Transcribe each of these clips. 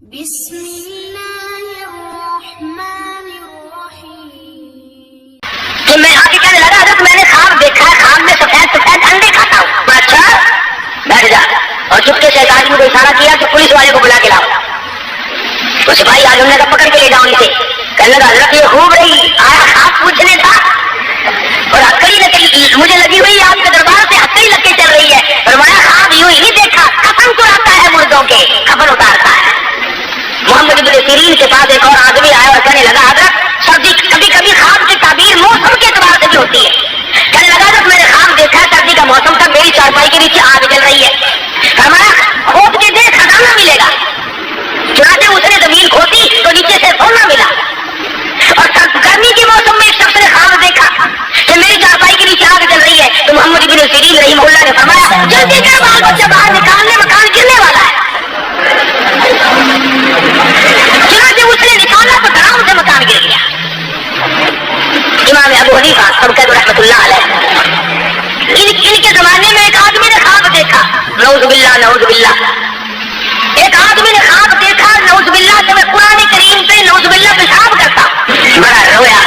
بسم اللہ الرحمن الرحیم۔ کہ میں آگے کہنے لگا حضرت میں نے خواب دیکھا ہے، خواب میں سفید سفید انڈے کھاتا ہوں۔ اچھا بیٹھ جا، اور چپکے سے ایک آدمی کو اشارہ کیا کہ پولیس والے کو بلا کے لاؤ۔ تو سپاہی آگے انہوں نے کہا پکڑ کے لے جاؤ ان سے۔ کہنے لگا حضرت یہ خوب رہی، آیا خواب پوچھنے تھا اور ہتھیلی نکلی مجھے لگی ہوئی آپ کے دربار سے ہتھیلی لگ کے چل رہی ہے۔ فرمایا خواب یوں ہی نہیں دیکھا، کفن چراتا ہے مردوں کے، کفن اتارتا ہے۔ محمد بن سیرین کے پاس ایک اور آدمی آیا اور کہنے لگا حضرت سردی کبھی کبھی خواب کی تعبیر موسم کے اعتبار سے بھی ہوتی ہے۔ کہنے لگا حضرت میں نے خواب دیکھا سردی کا موسم تھا، میری چارپائی کے نیچے آگ جل رہی ہے۔ فرمایا کھود کے دیکھ خزانہ ملے گا۔ چنانچہ اس نے زمین کھودی تو نیچے سے سونا ملا۔ اور گرمی کے موسم میں ایک شخص نے خواب دیکھا کہ میری چارپائی کے نیچے آگ جل رہی ہے، تو محمد بن سیرین رحمہ اللہ نے فرمایا جلدی کر بال بچہ باہر نکالنے، مکان گرنے والا ہے۔ چنانچہ اس نے نکالا تو دھڑام سے مکان گر گیا۔ امام ابو حنیفہ سبقت رحمۃ اللہ علیہ ان کے زمانے میں ایک آدمی نے خواب دیکھا، نعوذ باللہ نعوذ باللہ، ایک آدمی نے خواب دیکھا نعوذ باللہ کہ میں قرآن کریم پہ نعوذ باللہ پیشاب کرتا، بڑا رویا۔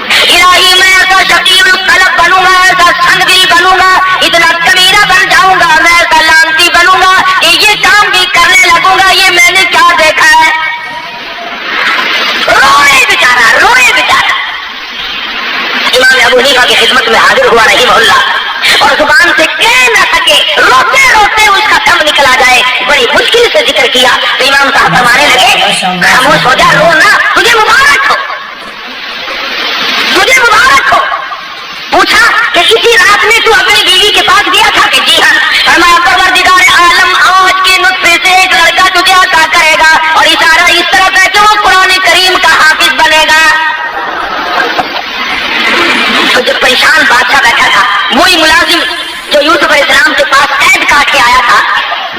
الہی میں ایسا شقی القلب بنوں گا، ایسا سنگدل بنوں گا، اتنا کبیرہ بن جاؤں گا، میں ایسا لانتی بنوں گا کہ یہ کام بھی کرنے لگوں گا۔ یہ میں نے کیا دیکھا ہے؟ روئے بیچارہ، روئے بیچارہ۔ امام ابو حنیفہ کی خدمت میں حاضر ہوا رحمہ اللہ، اور زبان سے کہہ نہ سکے، روتے روتے اس کا دم نکلا جائے، بڑی مشکل سے ذکر کیا تو امام صاحب فرمانے لگے خاموش ہو جا، رو نہ، تجھے مبارک ہو، تجھے مبارک ہو۔ پوچھا کہ اسی رات میں تو اپنی بیوی کے پاس گیا تھا کہ جی ہاں۔ فرمایا پروردگار عالم آج کے نطفے سے ایک لڑکا تجھے عطا کرے گا، اور اشارہ اس طرف ہے کہ وہ قرآن کریم کا حافظ بنے گا۔ تو جب پریشان بادشاہ بیٹھا تھا، وہی ملازم جو یوسف علیہ السلام کے پاس قید کاٹ کے آیا تھا،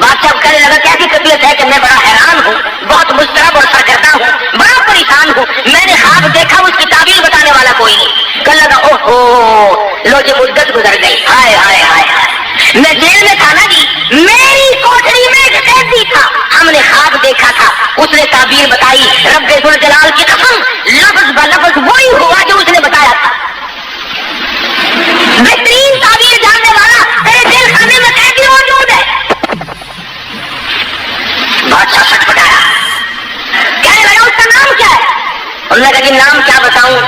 بادشاہ کہنے لگا کیسی طبیعت ہے کہ میں بڑا حیران ہوں، بہت مضطرب اور سرگردہ ہوں، بڑا پریشان ہوں، میں نے خواب دیکھا اس کی تعبیر بتانے والا کوئی نہیں۔ کہنے لگا اوہو لو جی مدت گزر گئی، ہائے ہائے ہائے ہائے، میں جیل میں تھا نا جی، میری کوٹری میں ایک قیدی تھا، ہم نے خواب دیکھا تھا، اس نے تعبیر بتائی، رب ذوالجلال کی قسم لفظ بلفظ وہی ہوا جو اس نے بتایا تھا۔ بہترین تعبیر جاننے والا تیرے جیل خانے میں قیدی موجود ہے۔ بادشاہ سچ بتایا، کہنے لگا اس کا نام کیا ہے؟ انہوں نے کہا کہ نام کیا بتاؤں،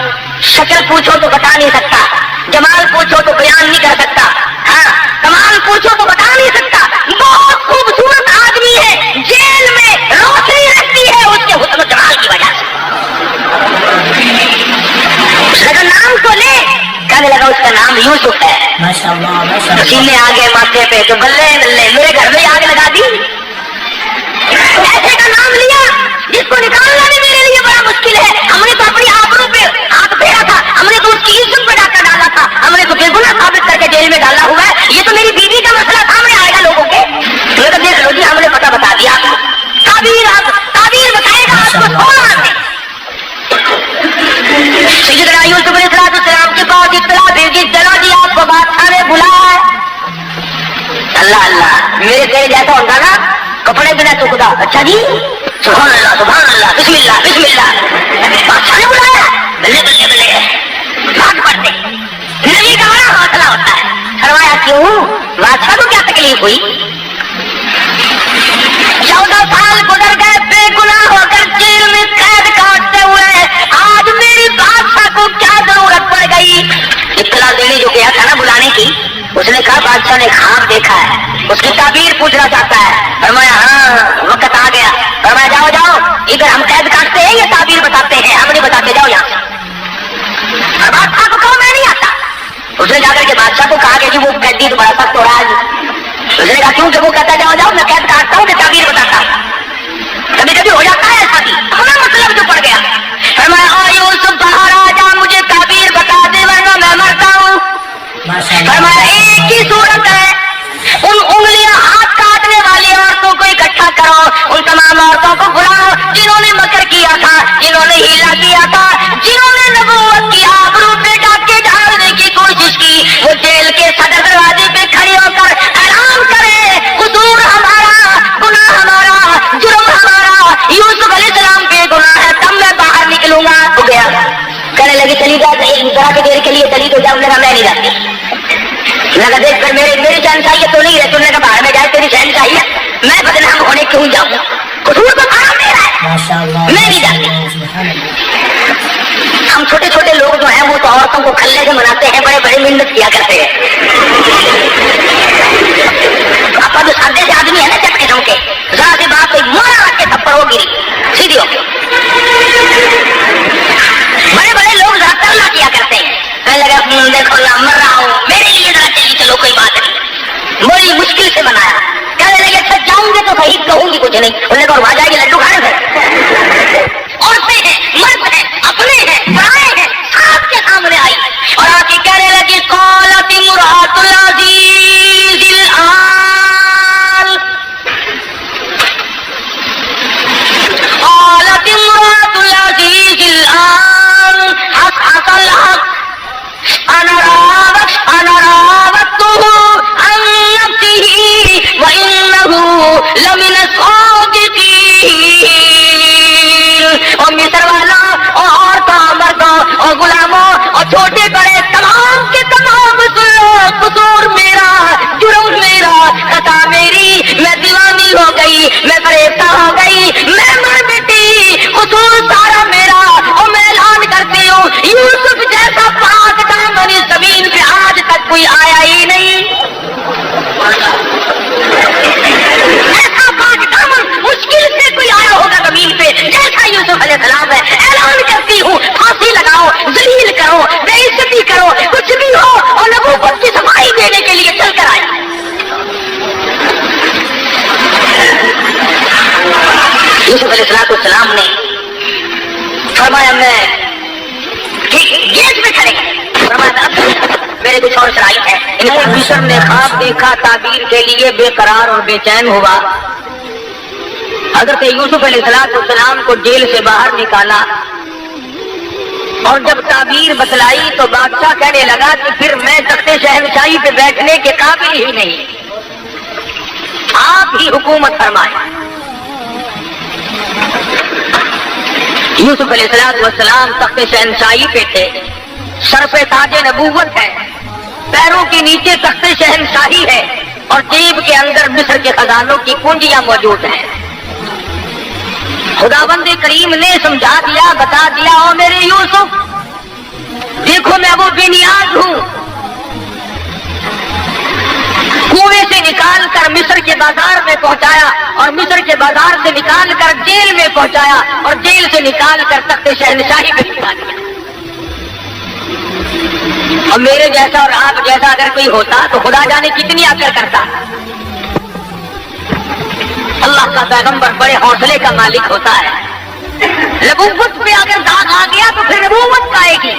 شکل پوچھو تو بتا نہیں سکتا، جمال پوچھو تو بیان نہیں کر سکتا، ہاں کمال پوچھو تو بتا نہیں سکتا، بہت خوبصورت آدمی ہے، جیل میں روشنی رہتی ہے اس کے حسن و جمال کی وجہ سے۔ اس نے کہا نام تو لے، کہنے لگا اس کا نام یوسف ہے۔ پسینے آ گئے ماتھے پہ تو بلے بلے میرے گھر میں آگ لگا دی۔ ایسے کا نام لیا جس کو نکالنا بھی میرے لیے بڑا مشکل ہے، ہم نے تو اپنی آبرو پہ ہاتھ پھیرا تھا، ہم نے تو اس کی عزت پہ ڈاکہ ڈالا تھا، ہم نے تو بے گناہ ثابت کر کے جیل میں ڈالا ہوا ہے، یہ تو میری بیوی کا مسئلہ سامنے آئے گا لوگوں کے۔ تو دیکھ لو جی ہم نے پتہ بتا دیا، تعبیر بتائے گا آپ کو سونا ہے۔ سیدنا یوسف علیہ السلام کے پاس اطلاع بھیجی، چلو جی آپ کو بادشاہ نے بلایا۔ اللہ اللہ، میرے تیرے جیسا ہوتا نا کپڑے بنا چکتا، اچھا جی سبحان اللہ سبحان اللہ بسم اللہ بسم اللہ، بادشاہ نے بلایا، بلے بلے بلے بات پڑتے نبی کا بڑا حوصلہ ہوتا ہے۔ فرمایا کیوں؟ بادشاہ کو کیا تکلیف ہوئی؟ 14 سال گزر گئے بے گناہ ہو کر جیل میں قید کاٹتے ہوئے، آج میری بادشاہ کو کیا ضرورت پڑ گئی؟ اطلاع دینے جو گیا تھا نا بلانے کی، اس نے کہا بادشاہ نے خواب دیکھا ہے، اس کی تعبیر پوچھنا چاہتا ہے۔ فرمایا ہاں وقت آ گیا۔ فرمایا جاؤ جاؤ، ادھر ہم قید کاٹتے ہیں یا تعبیر بتاتے ہیں؟ ہم نہیں بتاتے، جاؤ یہاں سے۔ اور بادشاہ کو کہو میں نہیں آتا۔ اس نے جا کر کے بادشاہ کو کہا کہ وہ قیدی تو بڑا سخت ہو رہا ہے۔ اس نے کہا کیوں؟ کہ وہ کہتا جاؤ جاؤ میں قید کاٹتا ہوں کہ تعبیر بتاتا ہوں۔ کبھی کبھی ہو جاتا ہے ایسا بھی، اپنا مطلب جو پڑ گیا۔ فرمایا یوسف باہر آ جا، مجھے تعبیر بتا دے ورنہ میں مرتا ہوں۔ فرمایا ایک ہی صورت ہے، ان انگلیاں ہاتھ کاٹنے والی عورتوں کو اکٹھا کرو، ان تمام عورتوں کو بلاؤ جنہوں نے مکر کیا تھا، جنہوں نے ہیلا کیا تھا، جنہوں نے نبوت کی آبرو پہ ڈاکے ڈالنے کی کوشش کی، وہ جیل کے صدر دروازے پہ کھڑی ہو کر اعلان کرے قصور ہمارا، گناہ ہمارا، یوسف علیہ السلام بے گناہ ہے، تب میں باہر نکلوں گا. ہو گیا. کہنے لگی چلی جا ذرا کی دیر کے لیے چلی تو جاؤ. میں نہیں جاتی. لگا دیکھ کر میری شہنشاہی تو نہیں ہے. تم نے کہا باہر میں جائے تیری شہنشاہی ہے، میں بدنام ہونے کیوں جاؤں؟ قصور تو کھانا میرا ہے، میں نہیں جاتی. ہم چھوٹے چھوٹے لوگ جو ہیں وہ تو عورتوں کو کھلے سے مناتے ہیں، بڑے بڑے منت کیا کرتے ہیں. آپ جو سادے سے آدمی ہے نا چپڑے ڈھنگ کے، ذرا سی بات کوئی مارا رکھ کے تھپڑ ہو گری سیدھی ہو. بڑے بڑے لوگ ذرا ترلا کیا کرتے ہیں. کہنے لگا دیکھو نا مر رہا ہوں، میرے لیے ذرا چلی چلو کوئی بات نہیں. بڑی مشکل سے بنایا. کہنے لگے اچھا جاؤں گے تو صحیح کہوں گی کچھ نہیں. انہوں نے کہا جائے گی لڈو کھانے سے. عورتیں ہیں، مرد ہیں، اپنے ہیں، پرائے ہیں، ساتھ کے سامنے آئی اور آ کے کہنے لگی قالت امرأۃ العزیز الآن، قالت امرأۃ العزیز الآن حصحص الحق انا راودته عن نفسه وانه لمن الصادقین. اور مصر والا اور عورتوں مردوں اور غلاموں اور چھوٹے بڑے تمام کے تمام قصور میرا، جرم میرا، خطا میری. میں دیوانی ہو گئی، میں فریفتہ ہو گئی، میں مر بیٹی، قصور سارا میرا. اور میں اعلان کرتی ہوں یوسف جیسا پاک دامن اس زمین پہ آج تک کوئی آیا ہی نہیں. ایسا پاک دامن مشکل سے کوئی آیا ہوگا زمین پہ جیسا یوسف علیہ السلام ہے. اعلان کرتی ہوں پھانسی لگاؤ، ذلیل کرو، بے عزتی کرو، کچھ بھی ہو، اور نبوت کی صفائی دینے کے لیے چل کر آئے. یوسف علیہ السلام نے فرمایا میں گیٹ میں کھڑے ہیں. فرمایا میرے کچھ اور شرائط ہے. مصر نے خواب دیکھا، تعبیر کے لیے بے قرار اور بے چین ہوا. حضرت یوسف علیہ السلام کو جیل سے باہر نکالا اور جب تعبیر بتلائی تو بادشاہ کہنے لگا کہ پھر میں تخت شہنشاہی پہ بیٹھنے کے قابل ہی نہیں، آپ ہی حکومت فرمائیں. یوسف علیہ السلام تخت شہنشاہی پہ تھے، سر پہ تاج نبوت ہے، پیروں کے نیچے تخت شہنشاہی ہے اور جیب کے اندر مصر کے خزانوں کی کنجیاں موجود ہیں. خداوند کریم نے سمجھا دیا، بتا دیا، او میرے یوسف دیکھو میں وہ بے نیاز ہوں. کنویں سے نکال کر مصر کے بازار میں پہنچایا اور مصر کے بازار سے نکال کر جیل میں پہنچایا اور جیل سے نکال کر تخت شہنشاہی پہ پہنچا دیا. اور میرے جیسا اور آپ جیسا اگر کوئی ہوتا تو خدا جانے کتنی عقل کرتا. اللہ کا پیغمبر بڑے حوصلے کا مالک ہوتا ہے. نبوت پہ اگر داغ آ گیا تو پھر نبوت آئے گی.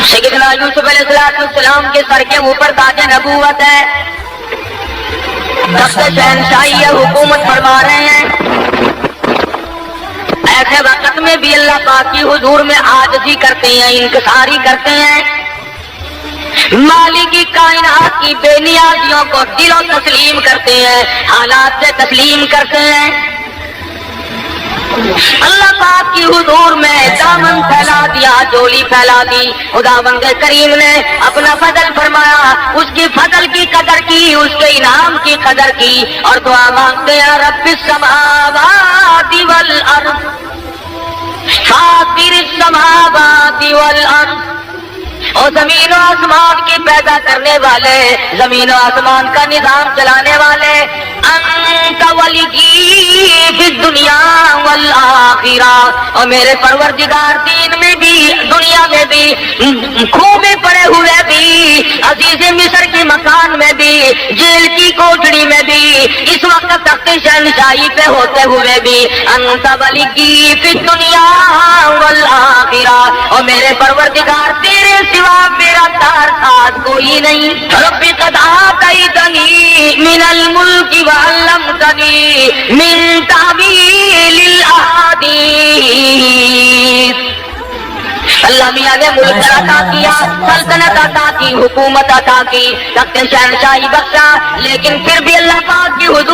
سیدنا یوسف علیہ السلام کے سر کے اوپر تاج نبوت ہے، تخت شہنشاہی ہے، حکومت فرما رہے ہیں. ایسے وقت میں بھی اللہ پاک کی حضور میں عاجزی کرتے ہیں، انکساری کرتے ہیں. مالک کی کائنات کی بے نیازیوں کو دلوں تسلیم کرتے ہیں، حالات سے تسلیم کرتے ہیں. اللہ پاک کی حضور میں دامن پھیلا دیا، جولی پھیلا دی. خداوند کریم نے اپنا فضل فرمایا، اس کی فضل کی قدر کی، اس کے انعام کی قدر کی اور دعا مانگتے ہیں رب السماوات والارض فاطر السماوات والارض. اور زمین و آسمان کی پیدا کرنے والے، زمین و آسمان کا نظام چلانے والے، انت ولی فی الدنیا والآخرہ. اور میرے پروردگار دین میں بھی دنیا میں بھی، کھوہ میں پڑے ہوئے بھی، عزیز مصر کے مکان میں بھی، جیل کی کوٹڑی میں بھی، اس وقت تخت شہنشاہی پہ ہوتے ہوئے بھی، انت ولی فی الدنیا والآخرہ. اور میرے پروردگار تیرے سوا میرا تار ساز کوئی نہیں. رب قد آتیتنی من الملک وعلمتنی من تعویل الاحادیث. اللہ میاں نے ملک عطا کیا، سلطنت عطا کی، حکومت عطا کی، تخت شہنشاہی بخشا، لیکن پھر بھی اللہ پاک کی حضور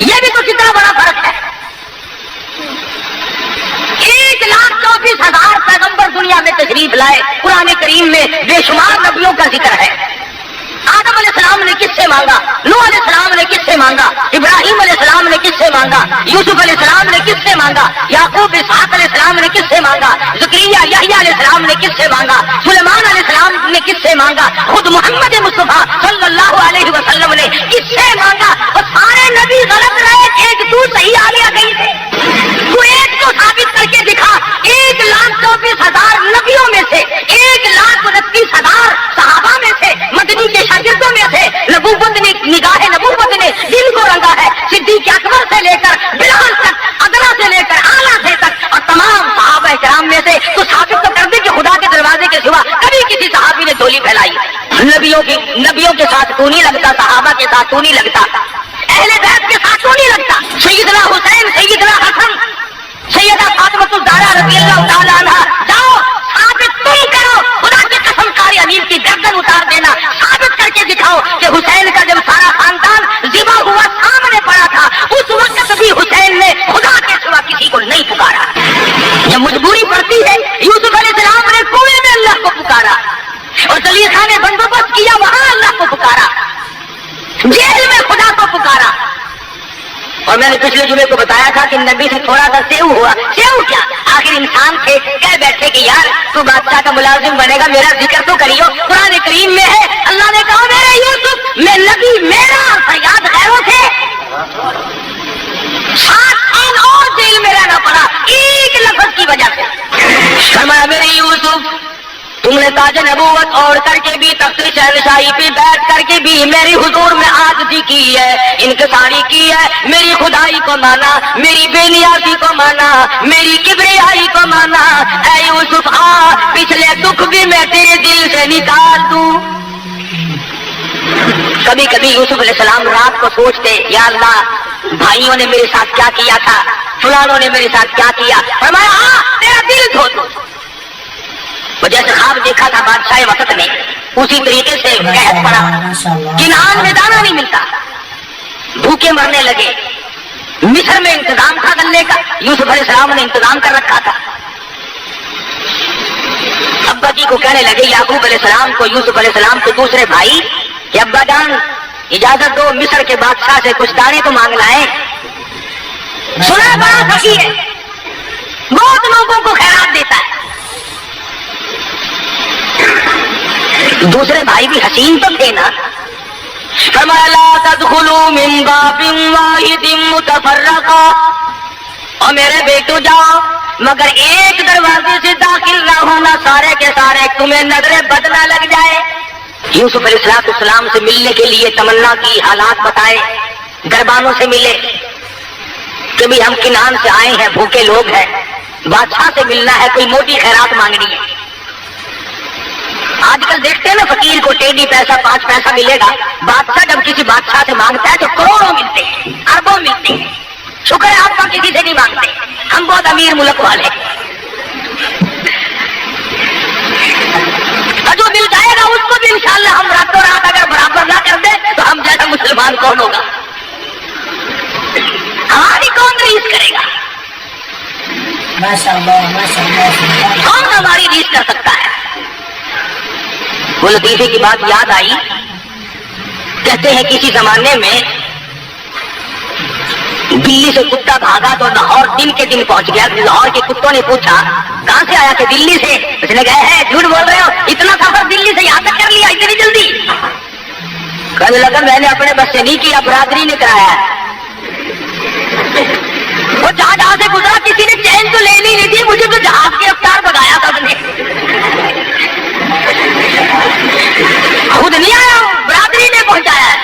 یہ بھی تو کتنا بڑا فرق ہے. 1,24,000 پیغمبر دنیا میں تشریف لائے. قرآن کریم میں بے شمار نبیوں کا ذکر ہے. آدم علیہ السلام نے کس سے مانگا؟ نوح علیہ السلام نے کس سے مانگا؟ ابراہیم علیہ السلام نے کس سے مانگا؟ یوسف علیہ السلام نے کس سے مانگا؟ یعقوب اسحاق علیہ السلام نے کس سے مانگا؟ زکریا یحییٰ علیہ السلام نے کس سے مانگا؟ سلیمان علیہ السلام نے کس سے مانگا؟ خود محمد مصطفیٰ صلی اللہ علیہ وسلم نے کس سے مانگا؟ اور سارے نبی غلط رہے، ایک تو صحیح آ گیا کہیں سے. تو ایک تو ثابت کر کے دکھا. 1,24,000 نبیوں میں سے 1,29,000 صحابہ میں سے مدنی کے شاگردوں میں سے نبوت نے نگاہ نبوت نے دل کو رنگا ہے. صدیق اکبر سے لے کر بلال تک، ادنا سے لے کر اعلیٰ سے تک، اور تمام صحابہ کرام میں سے تو ثابت تو کر دے کہ خدا کے دروازے کے سوا کبھی کسی صحابی نے جھولی پھیلائی. نبیوں کے ساتھ تو نہیں لگتا، صحابہ کے ساتھ تو نہیں لگتا، اہل بیت کے ساتھ تو نہیں لگتا. سیدنا حسین، سیدنا حسن، سیدہ فاطمہ الزہرا رضی اللہ تعالیٰ عنہ، جاؤ ثابت تم کرو. خدا کی قسم کاری امیر کی گردن اتار دینا، ثابت کر کے دکھاؤ کہ حسین کا جب سارا خاندان ذبح ہوا سامنے پڑا تھا، اس وقت بھی حسین نے خدا کے سوا کسی کو نہیں پکارا. جب مجبوری پڑتی ہے، یوسف علیہ السلام نے کنویں میں اللہ کو پکارا، اور زلیخا نے بندوبست کیا وہاں اللہ کو پکارا، جیل میں خدا کو پکارا. اور میں نے پچھلے جمعے کو بتایا تھا کہ نبی سے تھوڑا سا سیو ہوا. سیو کیا؟ آخر انسان تھے، کہہ بیٹھے کہ یار تو بادشاہ کا ملازم بنے گا، میرا ذکر تو کریو. قرآن کریم میں ہے، اللہ نے کہا میرے یوسف میں نبی میرا فریاد غیروں سے 7 سال اور جیل میں رہنا پڑا ایک لفظ کی وجہ سے. فرمایا میرے یوسف تم نے تاج نبوت اوڑھ کر کے بھی، تخت شہنشاہی پہ بیٹھ کر کے بھی میری حضور میں عاجزی کی ہے، انکساری کی ہے، میری خدائی کو مانا، میری بے نیازی کو مانا، میری کبریائی کو مانا. اے یوسف آ، پچھلے دکھ بھی میں تیرے دل سے نکال دوں. کبھی کبھی یوسف علیہ السلام رات کو سوچتے، یا اللہ بھائیوں نے میرے ساتھ کیا کیا تھا، فلانوں نے میرے ساتھ کیا کیا. فرمایا ہاں تیرا دل دھو دو. جیسے خواب دیکھا تھا بادشاہ وقت نے، اسی طریقے سے قحط پڑا، کنعان میں دانا نہیں ملتا، بھوکے مرنے لگے. مصر میں انتظام تھا گلے کا، یوسف علیہ السلام نے انتظام کر رکھا تھا. ابا جی کو کہنے لگے، یعقوب علیہ السلام کو، یوسف علیہ السلام کے دوسرے بھائی، کہ ابا جان اجازت دو مصر کے بادشاہ سے کچھ دانے تو مانگ لائیں. سنا بڑا سخی ہے، بہت لوگوں کو خیرات دیتا ہے. دوسرے بھائی بھی حسین تو تھے نا. فرمایا لا تدخلوا من باب واحد متفرقا، اور میرے بیٹو جاؤ مگر ایک دروازے سے داخل نہ ہونا، سارے کے سارے تمہیں نظر بد نہ لگ جائے. یوسف علیہ السلام سے ملنے کے لیے تمنا کی، حالات بتائے، دربانوں سے ملے کہ بھی ہم کنعان سے آئے ہیں، بھوکے لوگ ہیں، بادشاہ سے ملنا ہے، کوئی موٹی خیرات مانگنی ہے. آج کل دیکھتے ہیں نا فقیر کو ٹیڈی پیسہ 5 پیسہ ملے گا، بادشاہ جب کسی بادشاہ سے مانگتا ہے تو کروڑوں ملتے ہیں، اربوں ملتے ہیں. شکر ہے آپ کا کسی سے نہیں مانگتے، ہم بہت امیر ملک والے. اور جو مل جائے گا اس کو بھی انشاءاللہ ہم راتوں رات اگر برابر نہ کر دیں تو ہم جیسا مسلمان کون ہوگا؟ ہماری کون ریس کرے گا؟ کون ہماری ریس کر سکتا ہے؟ وہ لطیفے کی بات یاد آئی، کہتے ہیں کسی زمانے میں دلی سے کتا بھاگا تو لاہور دن کے دن پہنچ گیا. لاہور کے کتوں نے پوچھا کہاں سے آیا؟ کہ دلی سے. اس نے کہا ہے جھوٹ بول رہے ہو، اتنا سفر دلی سے یہاں تک کر لیا اتنی جلدی؟ کہنے لگا میں نے اپنے بس سے نہیں کیا، برادری نے کرایا. وہ جہاں سے گزرا کسی نے چین تو لینی نہیں تھی، مجھے تو جہاز کے رفتار بگایا تھا اس نے. خود نہیں آیا، برادری نے پہنچایا ہے.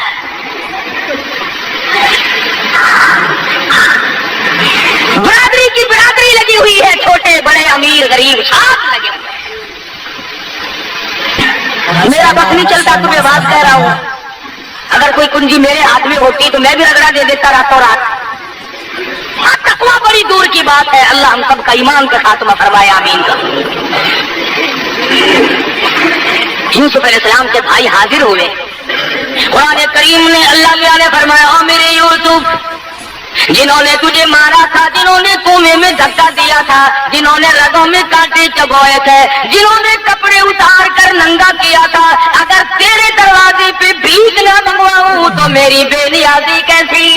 برادری کی برادری لگی ہوئی ہے، چھوٹے بڑے امیر غریب ساتھ لگے ہوئے. میرا بس نہیں چلتا، تمہیں بات کہہ رہا ہوں. اگر کوئی کنجی میرے ہاتھ میں ہوتی تو میں بھی رگڑا دے دیتا راتوں رات. تقویٰ بڑی دور کی بات ہے. اللہ ہم سب کا ایمان کا خاتمہ فرمائے، آمین. کا یوسف علیہ السلام کے بھائی حاضر ہوئے. قرآن کریم نے اللہ میاں نے فرمایا، او میرے یوسف جنہوں نے تجھے مارا تھا، جنہوں نے کنویں میں دھکا دیا تھا، جنہوں نے رگوں میں کانٹے چبوئے تھے، جنہوں نے کپڑے اتار کر ننگا کیا تھا، اگر تیرے دروازے پہ بھیک نہ منگواؤں تو میری بے نیازی کیسی؟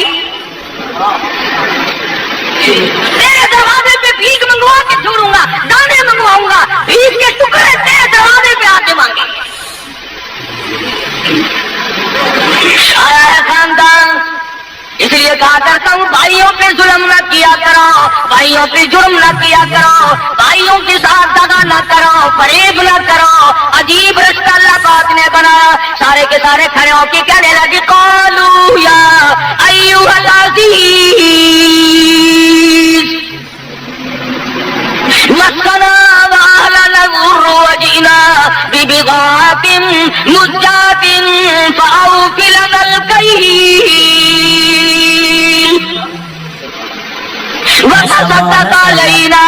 تیرے دروازے پہ بھیک منگوا کے چھوڑوں گا، دانے منگواؤں گا، بھیک کے ٹکڑے تیرے دروازے پہ آ کے مانگیں گے۔ آیا ہے خاندان، اس لیے کہا کرتا ہوں بھائیوں پہ ظلم نہ کیا کرو، بھائیوں پہ جرم نہ کیا کرو، بھائیوں کے ساتھ دغا نہ کرو، فریب نہ کرو۔ عجیب رشتہ اللہ پاک نے بنایا۔ سارے کے سارے کھڑے ہو کے کہنے لگے قالوا یا ایھا العزیز مسنا واهلنا الضر وجئنا ببضاعة مزجاة فأوف لنا الكيل وتصدق علينا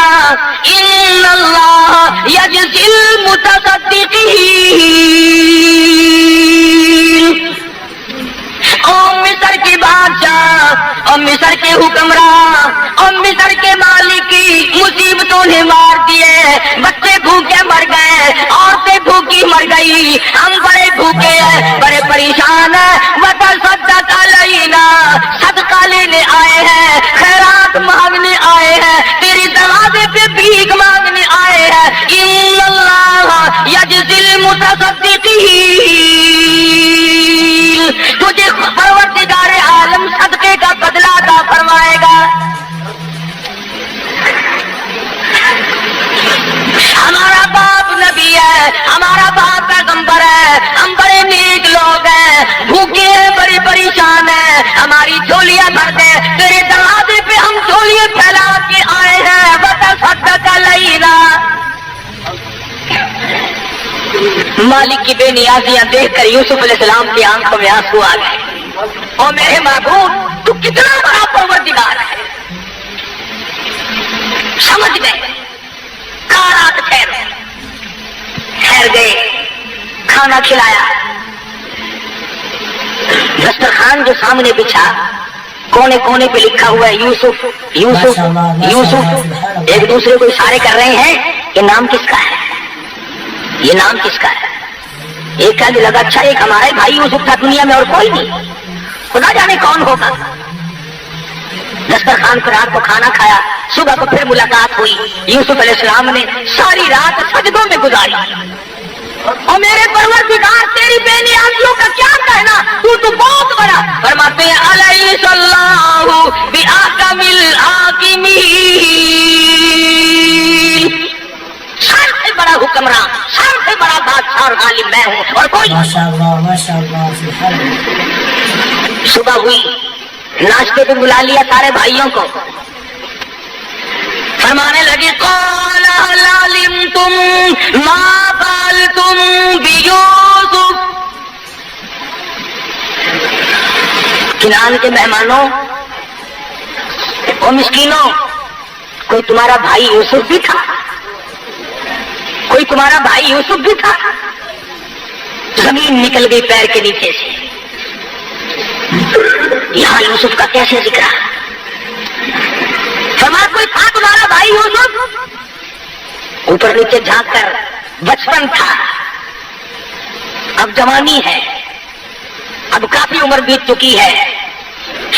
إن الله يجزي المتصدقين۔ اور مصر کے بادشاہ اور مصر کے حکمراں اور مصر کے مالک کی مصیبتوں نے مار دیے، بچے بھوکے مر گئے، عورتیں بھوکی مر گئی، ہم بڑے بھوکے ہیں، بڑے پریشان ہیں۔ وتصدق علینا، صدقہ لینے آئے ہیں، خیرات مانگنے آئے ہیں، تیری دروازے پہ بھیک مانگنے آئے ہیں۔ ان اللہ یجزی المتصدقین، تجھے پروردگار عالم صدقے کا بدلہ عطا فرمائے گا۔ ہمارا باپ نبی ہے، ہمارا باپ پیغمبر ہے، ہم بڑے نیک لوگ ہیں، بھوکے ہیں، بڑے پریشان ہیں، ہماری جھولیاں بھر دے، تیرے دروازے پہ ہم جھولیاں پھیلا کے آئے ہیں۔ وتصدق علینا، مالک کی بے نیازیاں دیکھ کر یوسف علیہ السلام کی آنکھوں میں آنسو آ گئے۔ اور میرے معبود تو کتنا بڑا پروردگار ہے، سمجھ گئے، کارات ٹھہر گئے، کھانا کھلایا، دسترخوان جو سامنے بچھا، کونے کونے پہ لکھا ہوا ہے یوسف یوسف یوسف، ایک دوسرے کو اشارے کر رہے ہیں کہ نام کس کا ہے، یہ نام کس کا ہے؟ ایک کا لگا اچھا ایک ہمارا ہی بھائی یوسف تھا دنیا میں اور کوئی نہیں، خدا جانے کون ہوگا۔ دسترخوان پر رات کو کھانا کھایا، صبح کو پھر ملاقات ہوئی، یوسف علیہ السلام نے ساری رات سجدوں میں گزاری۔ اور میرے پروردگار تیری بے نیازیوں کا کیا کہنا، تو بہت بڑا۔ فرماتے ہیں الیس اللہ بأحکم الحاکمین، سب سے بڑا حکمراں، سب سے بڑا بادشاہ اور غالب میں ہوں اور کوئی۔ ماشاءاللہ صبح ہوئی، ناشتے پہ بلا لیا سارے بھائیوں کو، فرمانے لگے قال هل علمتم ما فعلتم بیوسف، کنعان کے مہمانوں اور مسکینوں، کوئی تمہارا بھائی یوسف بھی تھا، کوئی تمہارا بھائی یوسف بھی تھا۔ زمین نکل گئی پیر کے نیچے سے، یہاں یوسف کا کیسے ذکر ہے؟ فرمایا کوئی تھا تمہارا بھائی یوسف؟ اوپر نیچے جھانک کر بچپن تھا، اب جوانی ہے، اب کافی عمر بیت چکی ہے،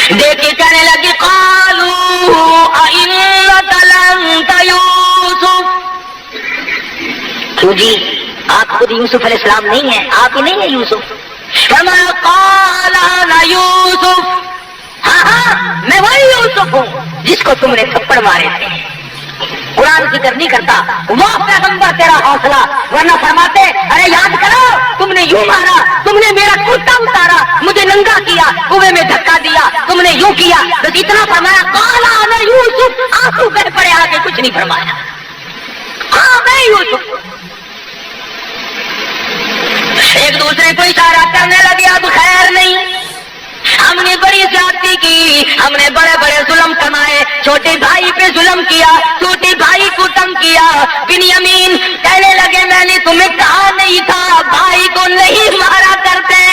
دیکھ کے کہنے لگے قالوا أئنك لأنت یوسف، کیوں جی آپ خود یوسف علیہ السلام نہیں ہیں، آپ ہی نہیں ہیں یوسف؟ فرمایا قال انا یوسف، ہاں میں وہی یوسف ہوں جس کو تم نے تھپڑ مارے تھے۔ قرآن ذکر نہیں کرتا وہ پیغمبر تیرا حوصلہ، ورنہ فرماتے ارے یاد کرو تم نے یوں مارا، تم نے میرا کرتا اتارا، مجھے ننگا کیا، کنویں میں دھکا دیا، تم نے یوں کیا، بس اتنا فرمایا قال انا یوسف، آنسو بہ پڑے، آگے کچھ نہیں فرمایا، ہاں میں یوسف۔ ایک دوسرے کو اشارہ کرنے لگے اب خیر نہیں، ہم نے بڑی زیادتی کی، ہم نے بڑے بڑے ظلم کمائے، چھوٹے بھائی پہ ظلم کیا، چھوٹے بھائی کو تنگ کیا۔ بنیامین کہنے لگے میں نے تمہیں کہا نہیں تھا بھائی کو نہیں مارا کرتے،